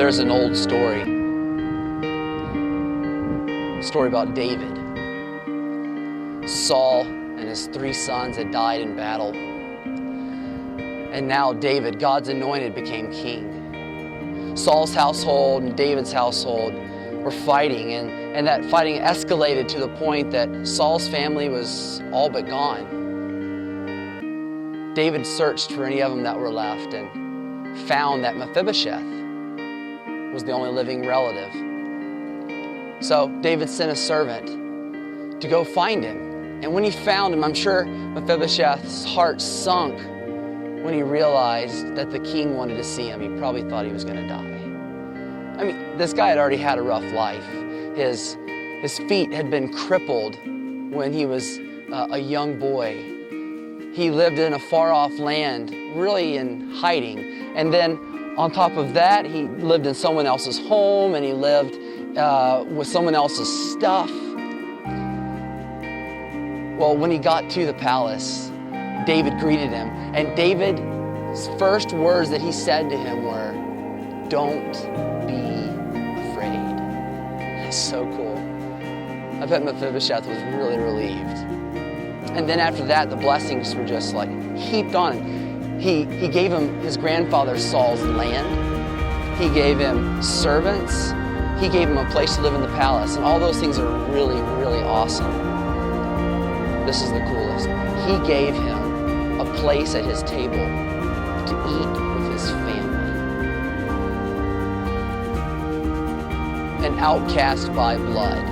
There's an old story about David. Saul and his 3 sons had died in battle. And now David, God's anointed, became king. Saul's household and David's household were fighting, and that fighting escalated to the point that Saul's family was all but gone. David searched for any of them that were left and found that Mephibosheth was the only living relative. So David sent a servant to go find him. And when he found him, I'm sure Mephibosheth's heart sunk when he realized that the king wanted to see him. He probably thought he was going to die. I mean, this guy had already had a rough life. His feet had been crippled when he was a young boy. He lived in a far-off land, really in hiding. And then on top of that, he lived in someone else's home, and he lived with someone else's stuff. Well, when he got to the palace, David greeted him. And David's first words that he said to him were, "Don't be afraid." That's so cool. I bet Mephibosheth was really relieved. And then after that, the blessings were just like heaped on him. He gave him his grandfather Saul's land. He gave him servants. He gave him a place to live in the palace. And all those things are really, really awesome. This is the coolest. He gave him a place at his table to eat with his family. An outcast by blood,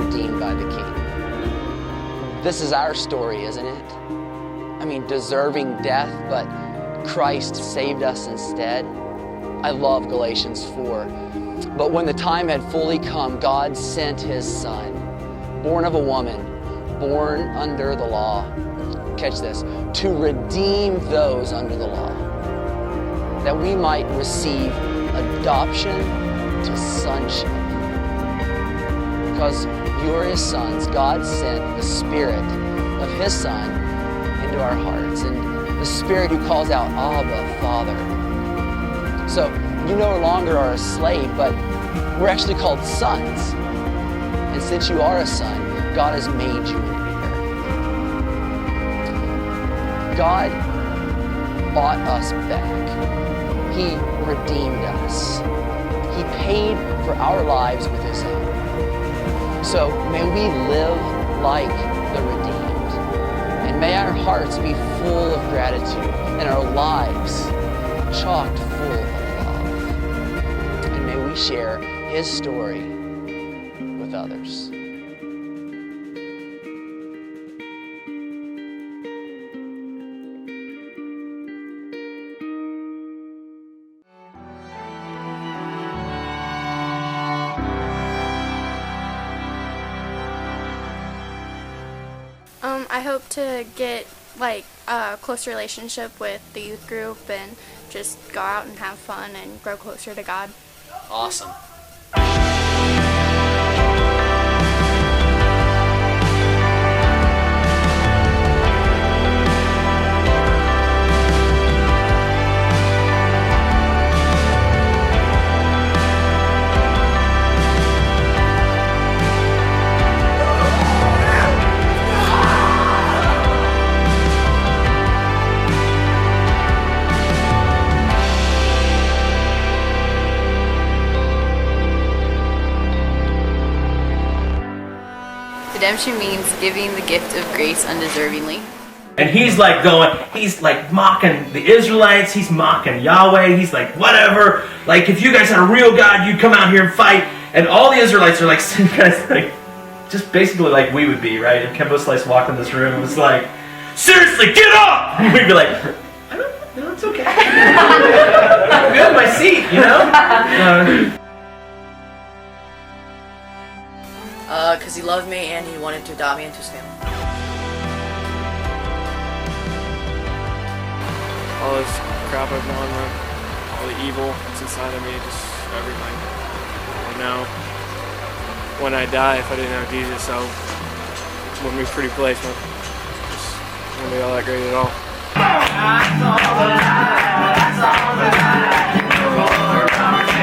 redeemed by the King. This is our story, isn't it? I mean, deserving death, but Christ saved us instead. I love Galatians 4. But when the time had fully come, God sent his Son, born of a woman, born under the law. Catch this. To redeem those under the law, that we might receive adoption to sonship. Because you are his sons, God sent the Spirit of his Son into our hearts, and the Spirit who calls out, Abba, Father. So you no longer are a slave, but we're actually called sons. And since you are a son, God has made you an heir. God bought us back. He redeemed us. He paid for our lives with his own. So may we live like the redeemed. And may our hearts be full of gratitude and our lives chocked full of love. And may we share his story with others. I hope to get a close relationship with the youth group and just go out and have fun and grow closer to God. Awesome. Redemption means giving the gift of grace undeservingly. And he's like mocking the Israelites, he's mocking Yahweh, he's like, whatever, like if you guys had a real God, you'd come out here and fight. And all the Israelites are like, just basically like we would be, right? If Kembo Slice walked in this room and was like, seriously, get up! And we'd be like, I don't know, it's okay. I'm good in my seat, you know? Because he loved me and he wanted to adopt me into his family. All this crap I've gone through, all the evil that's inside of me, just everything. And now, when I die, if I didn't have Jesus, I wouldn't be a pretty place. Just wouldn't be all that great at all. That's all that I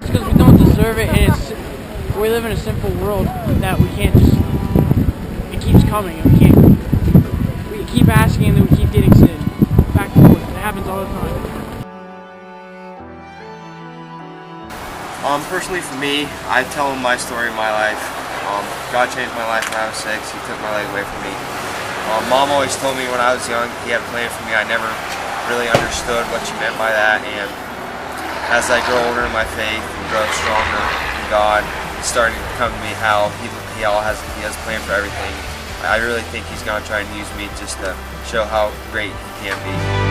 It's because we don't deserve it, and we live in a simple world that we can't just. It keeps coming, and we keep asking, and then we keep getting sick. Back and forth. It happens all the time. Personally for me, I tell him my story of my life. God changed my life when I was 6. He took my leg away from me. Mom always told me when I was young he had a plan for me. I never really understood what she meant by that, and as I grow older in my faith and grow stronger in God, it's starting to come to me how he has a plan for everything. I really think he's going to try and use me just to show how great he can be.